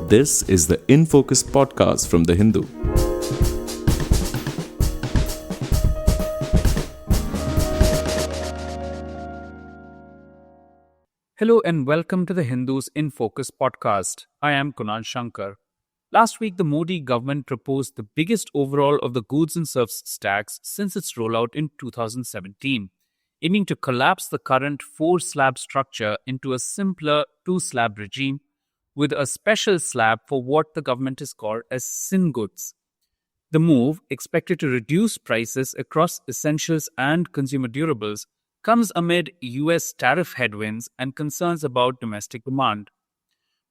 This is the In Focus podcast from The Hindu. Hello and welcome to the Hindu's In Focus podcast. I am Kunal Shankar. Last week, the Modi government proposed the biggest overhaul of the goods and services tax since its rollout in 2017, aiming to collapse the current four-slab structure into a simpler two-slab regime with a special slab for what the government has called as sin goods. The move, expected to reduce prices across essentials and consumer durables, comes amid US tariff headwinds and concerns about domestic demand.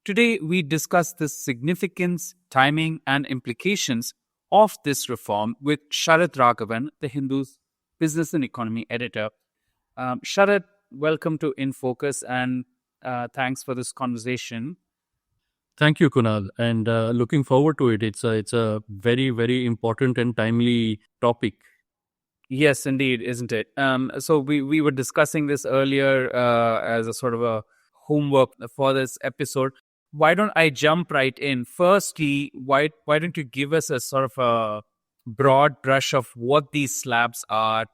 Today, we discuss the significance, timing, and implications of this reform with Sharad Raghavan, the Hindu's business and economy editor. Sharad, welcome to In Focus and thanks for this conversation. Thank you, Kunal, and looking forward to it. It's a very, very important and timely topic. Yes, indeed, isn't it? So we were discussing this earlier as a sort of a homework for this episode. Why don't I jump right in? Firstly, why don't you give us a sort of a broad brush of what these slabs are,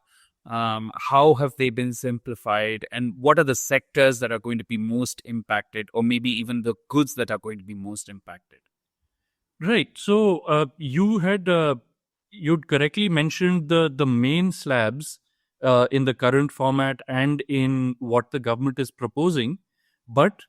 how have they been simplified, and what are the sectors that are going to be most impacted, or maybe even the goods that are going to be most impacted? Right. So you'd correctly mentioned the main slabs in the current format and in what the government is proposing. But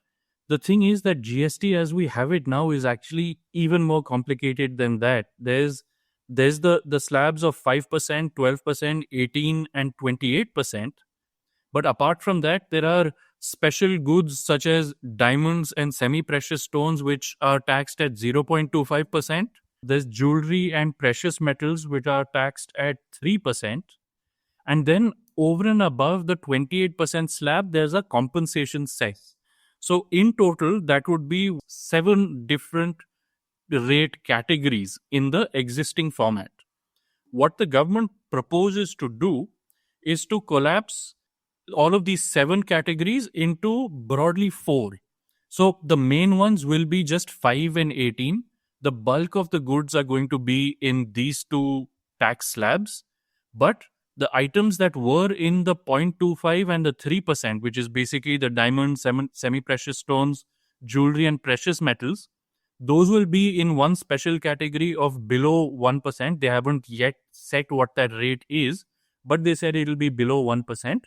the thing is that GST as we have it now is actually even more complicated than that. There's the slabs of 5%, 12%, 18% and 28%. But apart from that, there are special goods such as diamonds and semi-precious stones which are taxed at 0.25%. There's jewelry and precious metals which are taxed at 3%. And then over and above the 28% slab, there's a compensation cess. So in total, that would be 7 different rate categories in the existing format. What the government proposes to do is to collapse all of these 7 categories into broadly 4. So the main ones will be just 5 and 18. The bulk of the goods are going to be in these 2 tax slabs. But the items that were in the 0.25 and the 3%, which is basically the diamonds, semi-precious stones, jewelry and precious metals, those will be in one special category of below 1%. They haven't yet set what that rate is, but they said it will be below 1%.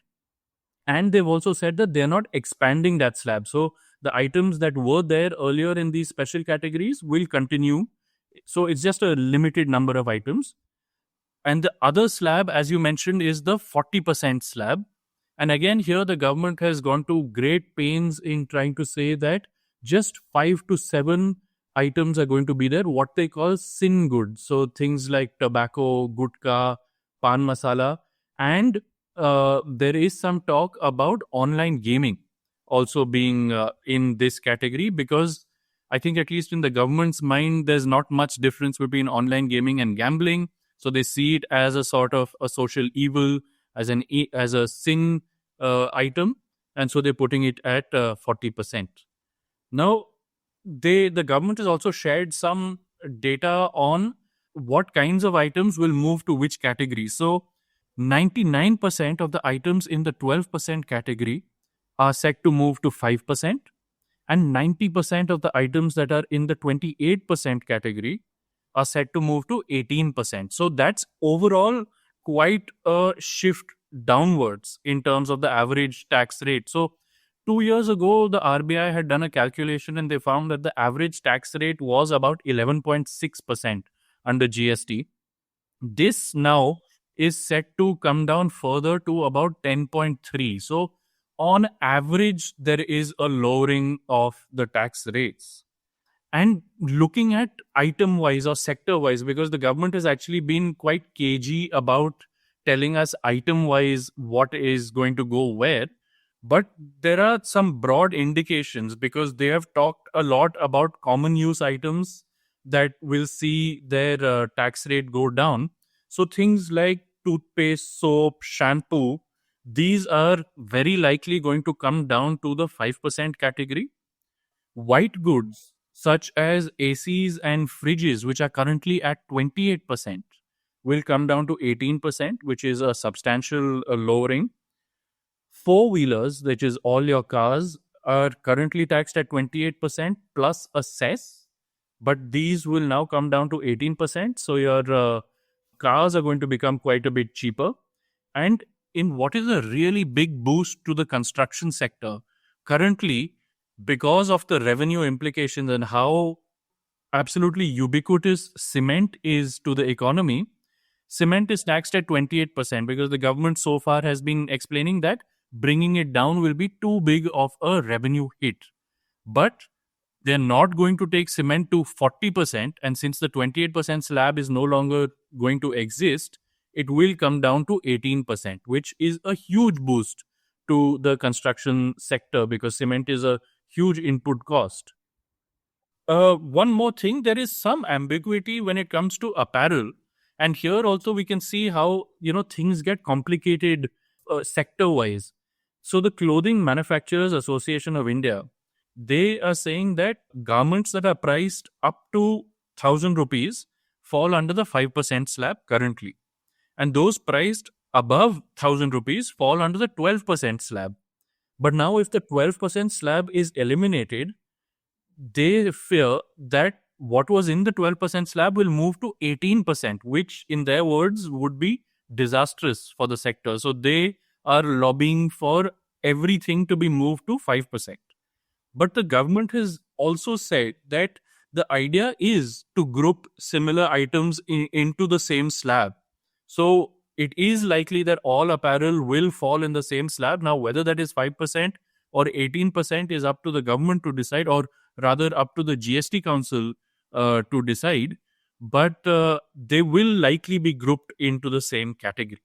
And they've also said that they're not expanding that slab. So the items that were there earlier in these special categories will continue. So it's just a limited number of items. And the other slab, as you mentioned, is the 40% slab. And again, here the government has gone to great pains in trying to say that just 5 to 7 items are going to be there, what they call sin goods. So things like tobacco, gutka, pan masala, and there is some talk about online gaming also being in this category, because I think at least in the government's mind, there's not much difference between online gaming and gambling. So they see it as a sort of a social evil, as a sin item, and so they're putting it at 40%. Now, the government has also shared some data on what kinds of items will move to which category. So 99% of the items in the 12% category are set to move to 5%, and 90% of the items that are in the 28% category are set to move to 18%. So that's overall quite a shift downwards in terms of the average tax rate. So 2 years ago, the RBI had done a calculation and they found that the average tax rate was about 11.6% under GST. This now is set to come down further to about 10.3. So on average, there is a lowering of the tax rates. And looking at item-wise or sector-wise, because the government has actually been quite cagey about telling us item-wise what is going to go where. But there are some broad indications, because they have talked a lot about common use items that will see their tax rate go down. So things like toothpaste, soap, shampoo, these are very likely going to come down to the 5% category. White goods, such as ACs and fridges, which are currently at 28%, will come down to 18%, which is a substantial lowering. Four-wheelers, which is all your cars, are currently taxed at 28% plus a cess, but these will now come down to 18%. So your cars are going to become quite a bit cheaper. And in what is a really big boost to the construction sector, currently, because of the revenue implications and how absolutely ubiquitous cement is to the economy, cement is taxed at 28% because the government so far has been explaining that bringing it down will be too big of a revenue hit. But they're not going to take cement to 40%. And since the 28% slab is no longer going to exist, it will come down to 18%, which is a huge boost to the construction sector because cement is a huge input cost. One more thing, there is some ambiguity when it comes to apparel. And here also we can see how, things get complicated sector-wise. So the Clothing Manufacturers Association of India, they are saying that garments that are priced up to 1,000 rupees fall under the 5% slab currently. And those priced above 1,000 rupees fall under the 12% slab. But now if the 12% slab is eliminated, they fear that what was in the 12% slab will move to 18%, which in their words would be disastrous for the sector. So they are lobbying for everything to be moved to 5%. But the government has also said that the idea is to group similar items into the same slab. So it is likely that all apparel will fall in the same slab. Now, whether that is 5% or 18% is up to the government to decide, or rather up to the GST Council to decide. But they will likely be grouped into the same category.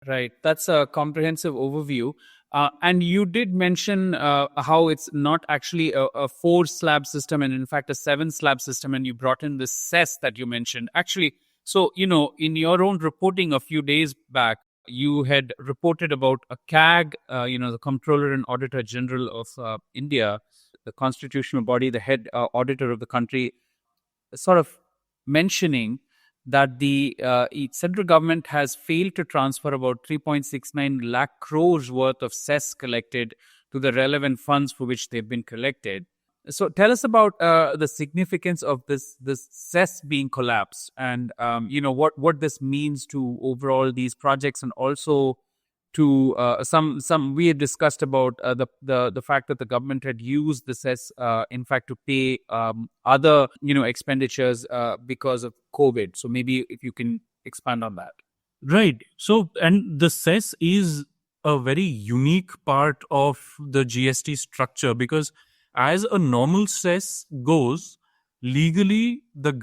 Right. That's a comprehensive overview. And you did mention how it's not actually a 4-slab system and in fact a 7-slab system. And you brought in this cess that you mentioned. Actually, so, in your own reporting a few days back, you had reported about a CAG, the Comptroller and Auditor General of India, the constitutional body, the head auditor of the country, sort of mentioning that the central government has failed to transfer about 3.69 lakh crores worth of cess collected to the relevant funds for which they've been collected. So tell us about the significance of this cess being collapsed and, what this means to overall these projects, and also to some we had discussed about the fact that the government had used the cess in fact to pay other expenditures because of COVID. So maybe if you can expand on that. Right. So, and the cess is a very unique part of the GST structure because as a normal cess goes, legally, the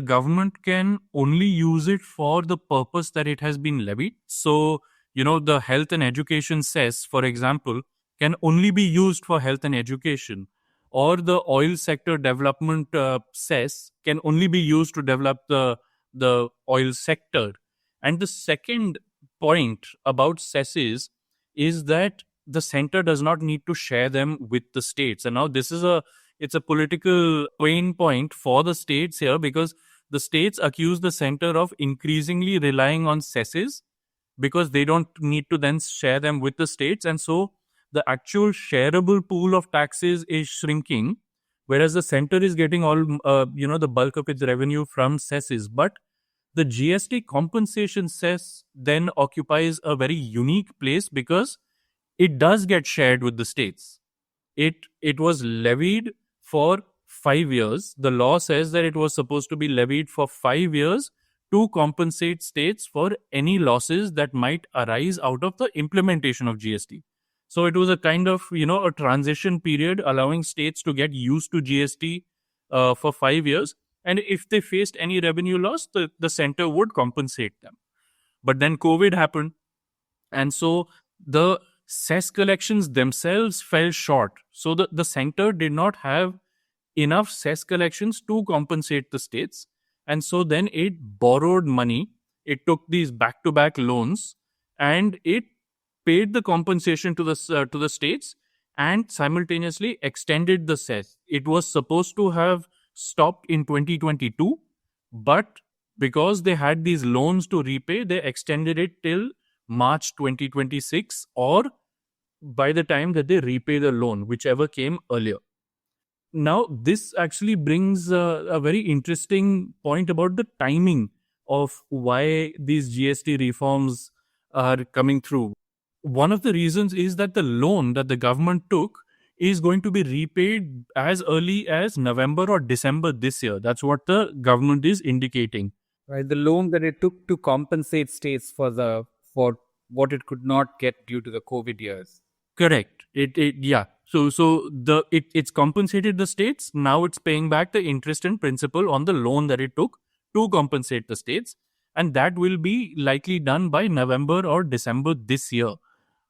government can only use it for the purpose that it has been levied. So, the health and education cess, for example, can only be used for health and education, or the oil sector development cess can only be used to develop the oil sector. And the second point about cesses is that the center does not need to share them with the states. And now this is it's a political pain point for the states here because the states accuse the center of increasingly relying on cesses because they don't need to then share them with the states. And so the actual shareable pool of taxes is shrinking, whereas the center is getting all, the bulk of its revenue from cesses. But the GST compensation cess then occupies a very unique place because it does get shared with the states. It was levied for 5 years. The law says that it was supposed to be levied for 5 years to compensate states for any losses that might arise out of the implementation of GST. So it was a kind of, a transition period allowing states to get used to GST for 5 years. And if they faced any revenue loss, the center would compensate them. But then COVID happened. And so the cess collections themselves fell short. So the center did not have enough cess collections to compensate the states. And so then it borrowed money. It took these back-to-back loans and it paid the compensation to the states. and simultaneously extended the cess. It was supposed to have stopped in 2022, but because they had these loans to repay, they extended it till March 2026, or by the time that they repay the loan, whichever came earlier. Now, this actually brings a very interesting point about the timing of why these GST reforms are coming through. One of the reasons is that the loan that the government took is going to be repaid as early as November or December this year. That's what the government is indicating. Right, the loan that it took to compensate states for what it could not get due to the COVID years. Correct. Yeah. It's compensated the states. Now it's paying back the interest and principal on the loan that it took to compensate the states, and that will be likely done by November or December this year.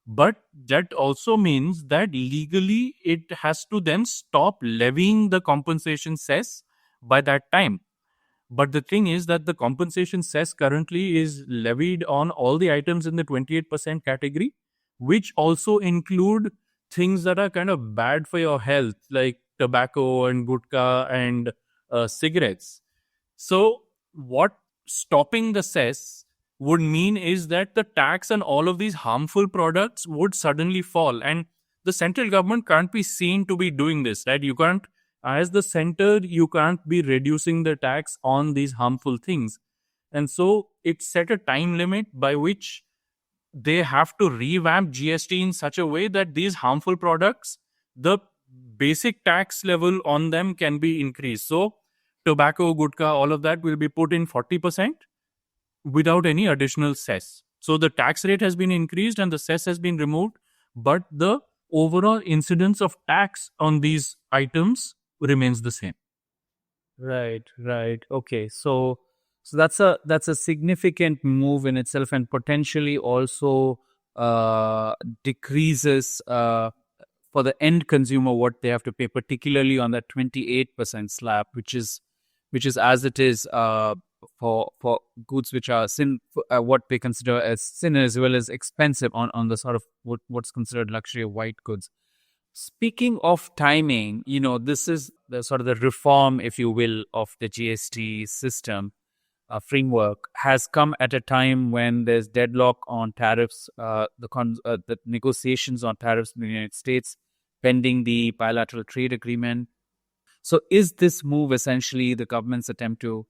But that also means that legally it has to then stop levying the compensation cess by that time. But the thing is that the compensation cess currently is levied on all the items in the 28% category, which also include things that are kind of bad for your health, like tobacco and gutka and cigarettes. So, what stopping the cess would mean is that the tax on all of these harmful products would suddenly fall. And the central government can't be seen to be doing this, right? You can't, as the center, you can't be reducing the tax on these harmful things. And so it set a time limit by which they have to revamp GST in such a way that these harmful products, the basic tax level on them can be increased. So tobacco, gutka, all of that will be put in 40% without any additional cess. So the tax rate has been increased and the cess has been removed, but the overall incidence of tax on these items remains the same. Right. Okay. So that's a significant move in itself, and potentially also decreases for the end consumer what they have to pay, particularly on that 28% slab, which is as it is for goods which are what they consider as sin, as well as expensive on the sort of what's considered luxury of white goods. Speaking of timing, this is the sort of the reform, if you will, of the GST system framework has come at a time when there's deadlock on tariffs, the negotiations on tariffs in the United States, pending the bilateral trade agreement. So is this move essentially the government's attempt to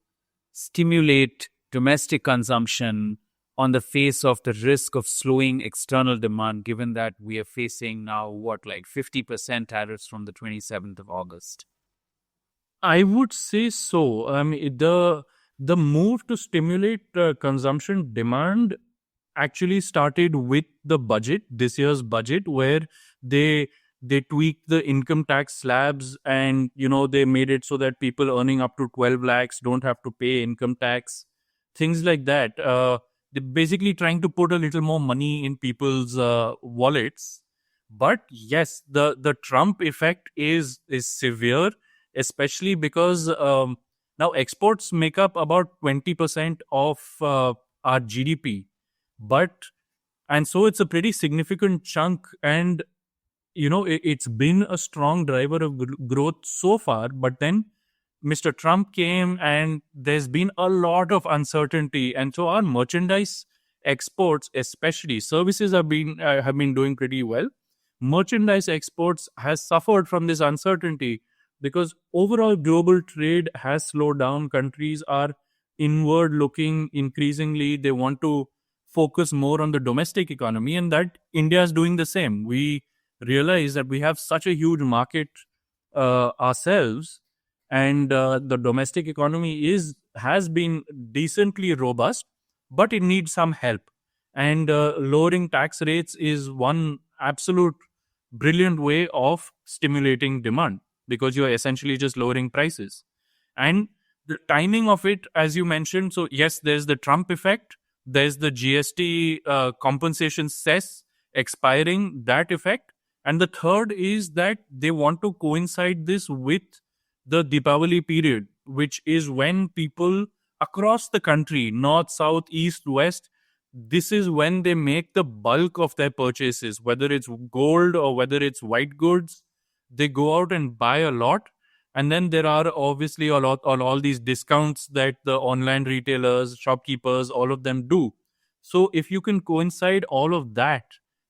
stimulate domestic consumption on the face of the risk of slowing external demand, given that we are facing now, 50% tariffs from the 27th of August? I would say so. The move to stimulate consumption demand actually started with the budget, this year's budget, where they tweaked the income tax slabs, and they made it so that people earning up to 12 lakhs don't have to pay income tax, things like that. They're basically trying to put a little more money in people's wallets. But yes, the Trump effect is severe, especially because now exports make up about 20% of our GDP, and so it's a pretty significant chunk, and it's been a strong driver of growth so far. But then Mr. Trump came, and there's been a lot of uncertainty, and so our merchandise exports, especially services, have been doing pretty well. Merchandise exports has suffered from this uncertainty because overall global trade has slowed down. Countries are inward looking increasingly. They want to focus more on the domestic economy, and that India is doing the same. We realize that we have such a huge market ourselves, and the domestic economy has been decently robust, but it needs some help. And lowering tax rates is one absolute brilliant way of stimulating demand, because you are essentially just lowering prices. And the timing of it, as you mentioned, so yes, there's the Trump effect, there's the GST compensation cess expiring, that effect. And the third is that they want to coincide this with the Deepavali period, which is when people across the country, north, south, east, west, this is when they make the bulk of their purchases, whether it's gold or whether it's white goods. They go out and buy a lot. And then there are obviously a lot, all these discounts that the online retailers, shopkeepers, all of them do. So if you can coincide all of that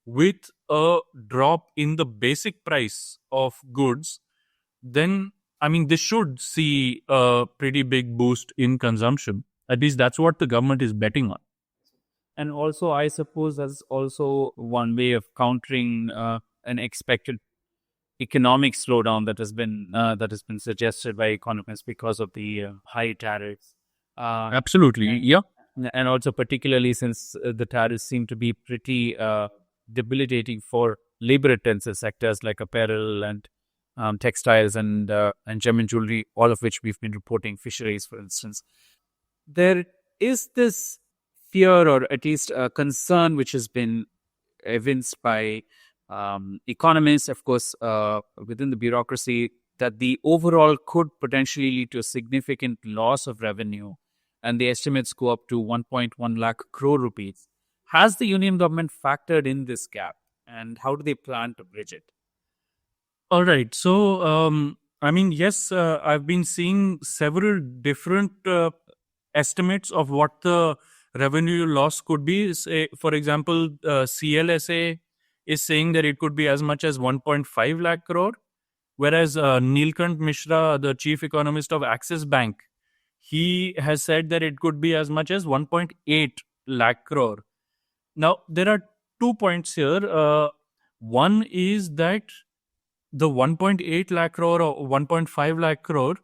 with a drop in the basic price of goods, then I mean, this should see a pretty big boost in consumption. At least that's what the government is betting on. And also, I suppose that's also one way of countering an expected economic slowdown that has been suggested by economists because of the high tariffs. Absolutely, yeah. And also particularly since the tariffs seem to be pretty debilitating for labor-intensive sectors like apparel and textiles and gem and jewelry, all of which we've been reporting, fisheries, for instance. There is this fear, or at least a concern, which has been evinced by economists, of course, within the bureaucracy, that the overall could potentially lead to a significant loss of revenue, and the estimates go up to 1.1 lakh crore rupees. Has the union government factored in this gap, and how do they plan to bridge it? All right. So, I mean, yes, I've been seeing several different estimates of what the revenue loss could be. Say, for example, CLSA is saying that it could be as much as 1.5 lakh crore, whereas Neelkant Mishra, the chief economist of Axis Bank, he has said that it could be as much as 1.8 lakh crore. Now, there are 2 points here. One is that the 1.8 lakh crore or 1.5 lakh crore,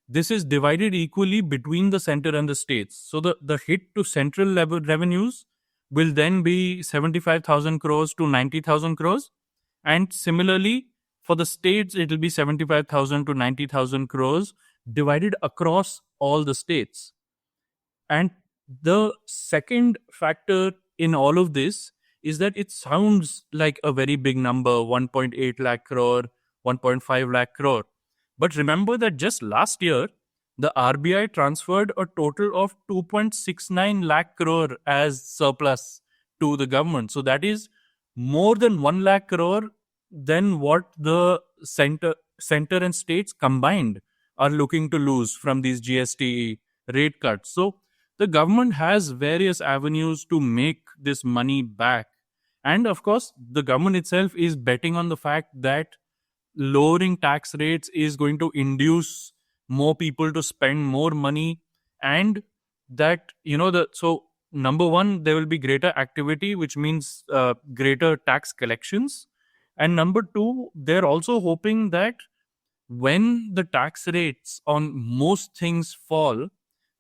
this is divided equally between the center and the states. So the hit to central level revenues will then be 75,000 crores to 90,000 crores. And similarly, for the states, it will be 75,000 to 90,000 crores divided across all the states. And the second factor in all of this is that it sounds like a very big number, 1.8 lakh crore, 1.5 lakh crore. But remember that just last year, the RBI transferred a total of 2.69 lakh crore as surplus to the government. So that is more than 1 lakh crore than what the center and states combined are looking to lose from these GST rate cuts. So the government has various avenues to make this money back. And of course, the government itself is betting on the fact that lowering tax rates is going to induce more people to spend more money, and that, so number one, there will be greater activity, which means greater tax collections. And number two, they're also hoping that when the tax rates on most things fall,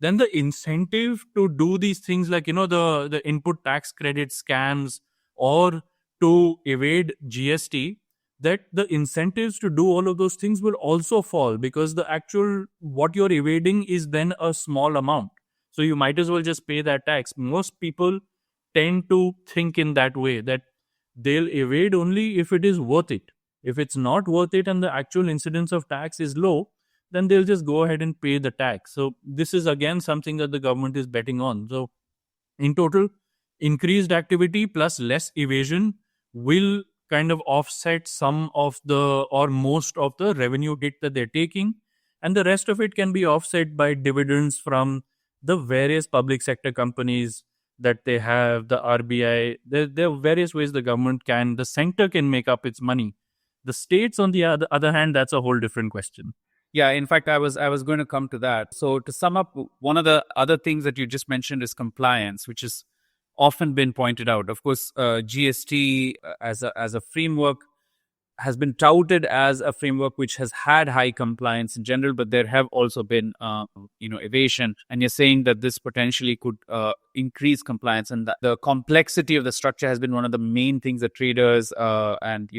then the incentive to do these things like, the input tax credit scams or to evade GST, that the incentives to do all of those things will also fall, because the actual what you're evading is then a small amount. So you might as well just pay that tax. Most people tend to think in that way, that they'll evade only if it is worth it. If it's not worth it and the actual incidence of tax is low, then they'll just go ahead and pay the tax. So this is again something that the government is betting on. So in total, increased activity plus less evasion will kind of offset some of the or most of the revenue hit that they're taking, and the rest of it can be offset by dividends from the various public sector companies that they have, the RBI. There are various ways the center can make up its money. The states, on the other hand, that's a whole different question. Yeah, in fact, I was going to come to that. So to sum up, one of the other things that you just mentioned is compliance, which is often been pointed out. Of course, GST as a framework has been touted as a framework which has had high compliance in general, but there have also been evasion. And you're saying that this potentially could increase compliance, and that the complexity of the structure has been one of the main things that traders and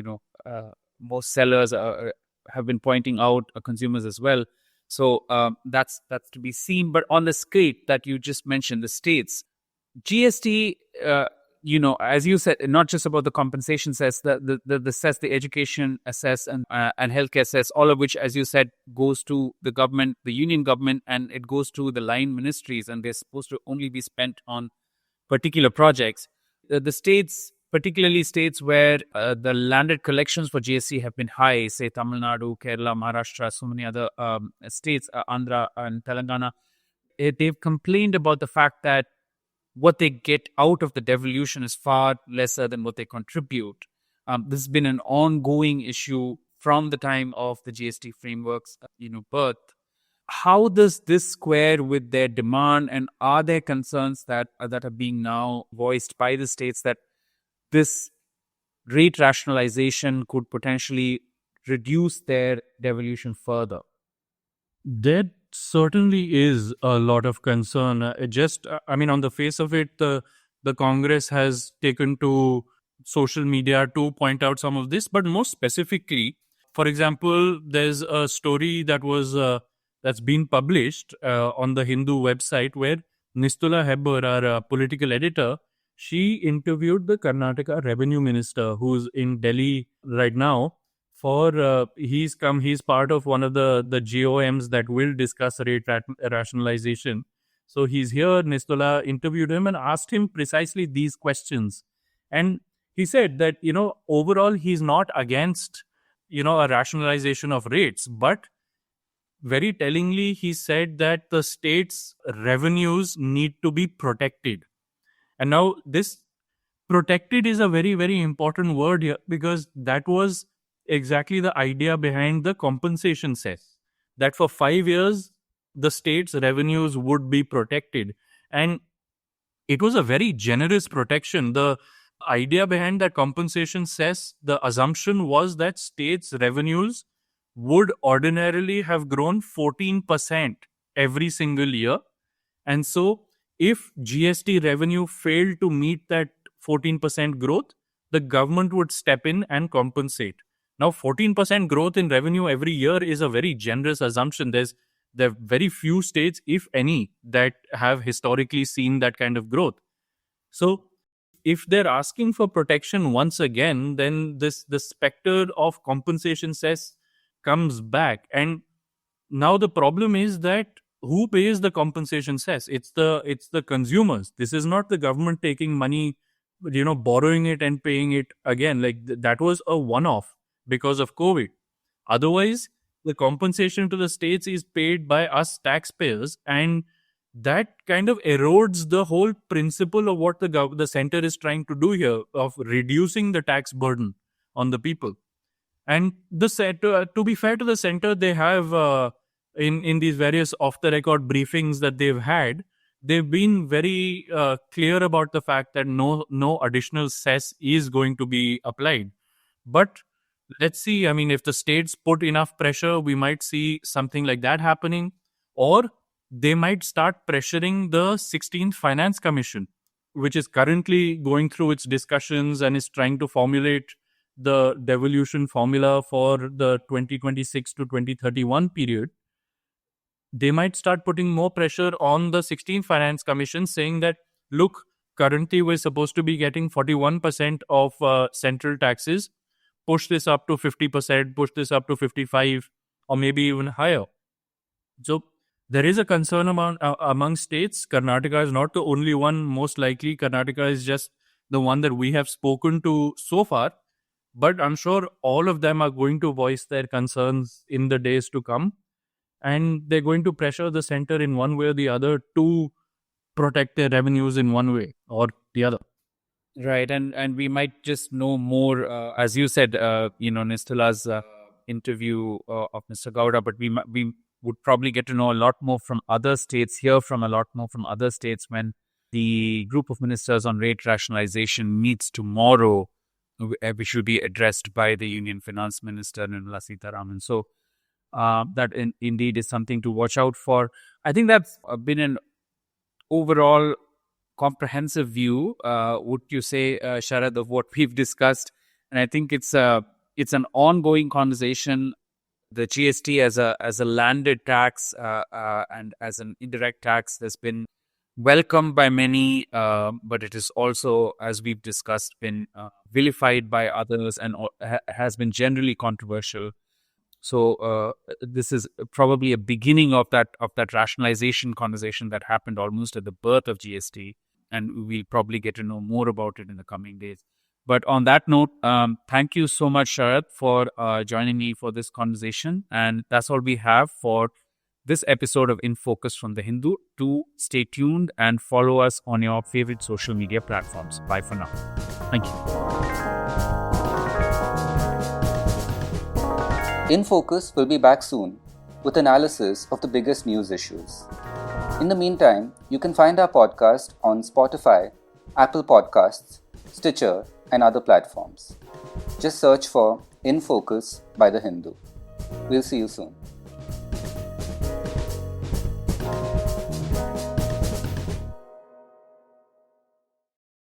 most sellers have been pointing out, consumers as well. So that's to be seen. But on the scale that you just mentioned, the states, GST, as you said, not just about the compensation cess, the cess, the education assess and healthcare cess, all of which, as you said, goes to the government, the union government, and it goes to the line ministries, and they're supposed to only be spent on particular projects. The states, particularly states where the landed collections for GST have been high, say Tamil Nadu, Kerala, Maharashtra, so many other states, Andhra and Telangana, they've complained about the fact that what they get out of the devolution is far lesser than what they contribute. This has been an ongoing issue from the time of the GST framework's birth. How does this square with their demand, and are there concerns that are being now voiced by the states that this rate rationalization could potentially reduce their devolution further? There certainly is a lot of concern. I mean, on the face of it, the Congress has taken to social media to point out some of this, but more specifically, for example, there's a story that's been published on the Hindu website where Nistula Hebbar, our political editor, she interviewed the Karnataka revenue minister who's in Delhi right now. He's part of one of the GOMs that will discuss rate rationalization. So he's here. Nistula interviewed him and asked him precisely these questions. And he said that, overall, he's not against, a rationalization of rates, but very tellingly, he said that the state's revenues need to be protected. And now this protected is a very, very important word here, because that was exactly the idea behind the compensation cess, that for 5 years, the state's revenues would be protected. And it was a very generous protection. The idea behind that compensation cess, the assumption was that states' revenues would ordinarily have grown 14% every single year. And so if GST revenue failed to meet that 14% growth, the government would step in and compensate. Now, 14% growth in revenue every year is a very generous assumption. There are very few states, if any, that have historically seen that kind of growth. So if they're asking for protection once again, then the specter of compensation cess comes back. And now the problem is that who pays the compensation cess? It's the consumers. This is not the government taking money, borrowing it and paying it again. Like that was a one-off because of COVID. Otherwise, the compensation to the states is paid by us taxpayers, and that kind of erodes the whole principle of what the center is trying to do here, of reducing the tax burden on the people. And to be fair to the center, they have in these various off-the-record briefings that they've had, they've been very clear about the fact that no additional cess is going to be applied. But let's see. I mean, if the states put enough pressure, we might see something like that happening, or they might start pressuring the 16th Finance Commission, which is currently going through its discussions and is trying to formulate the devolution formula for the 2026 to 2031 period. They might start putting more pressure on the 16th Finance Commission, saying that, look, currently we're supposed to be getting 41% of central taxes. Push this up to 50%, push this up to 55%, or maybe even higher. So there is a concern among states. Karnataka is not the only one. Most likely, Karnataka is just the one that we have spoken to so far. But I'm sure all of them are going to voice their concerns in the days to come. And they're going to pressure the center in one way or the other to protect their revenues in one way or the other. Right, and we might just know more, as you said, Nistula's interview of Mr. Gowda, but we would probably get to know a lot more from other states, hear from a lot more from other states when the group of ministers on rate rationalization meets tomorrow, which will be addressed by the Union Finance Minister, Nirmala Sitharaman. So that indeed is something to watch out for. I think that's been an overall comprehensive view, would you say, Sharad, of what we've discussed? And I think it's an ongoing conversation. The GST as a landed tax and as an indirect tax has been welcomed by many, but it is also, as we've discussed, been vilified by others and has been generally controversial. So this is probably a beginning of that rationalization conversation that happened almost at the birth of GST. and we'll probably get to know more about it in the coming days. But on that note, thank you so much, Sharad, for joining me for this conversation. And that's all we have for this episode of In Focus from the Hindu. Do stay tuned and follow us on your favorite social media platforms. Bye for now. Thank you. In Focus will be back soon with analysis of the biggest news issues. In the meantime, you can find our podcast on Spotify, Apple Podcasts, Stitcher, and other platforms. Just search for In Focus by The Hindu. We'll see you soon.